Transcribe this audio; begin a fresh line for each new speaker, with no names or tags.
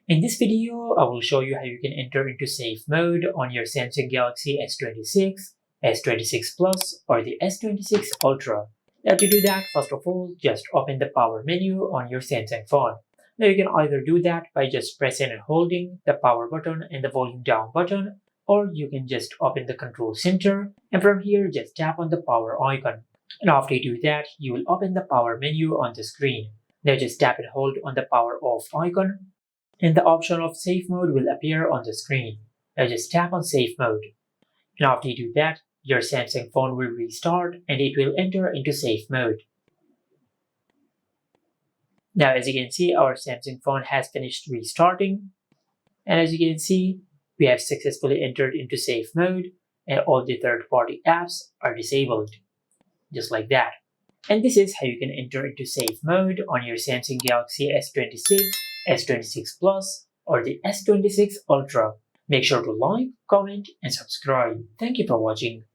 In this video, I will show you how you can enter into safe mode on your Samsung Galaxy S26, S26 Plus, or the S26 Ultra. Now to do that, first of all, just open the power menu on your Samsung phone. Now you can either do that by just pressing and holding the power button and the volume down button, or you can just open the control center and from here just tap on the power icon. And after you do that, you will open the power menu on the screen. Now just tap and hold on the power off icon and the option of safe mode will appear on the screen. Now just tap on safe mode. And after you do that, your Samsung phone will restart and it will enter into safe mode. Now as you can see, our Samsung phone has finished restarting. And as you can see, we have successfully entered into safe mode and all the third-party apps are disabled. Just like that. And this is how you can enter into safe mode on your Samsung Galaxy S26, S26 Plus, or the S26 Ultra. Make sure to like, comment, and subscribe. Thank you for watching.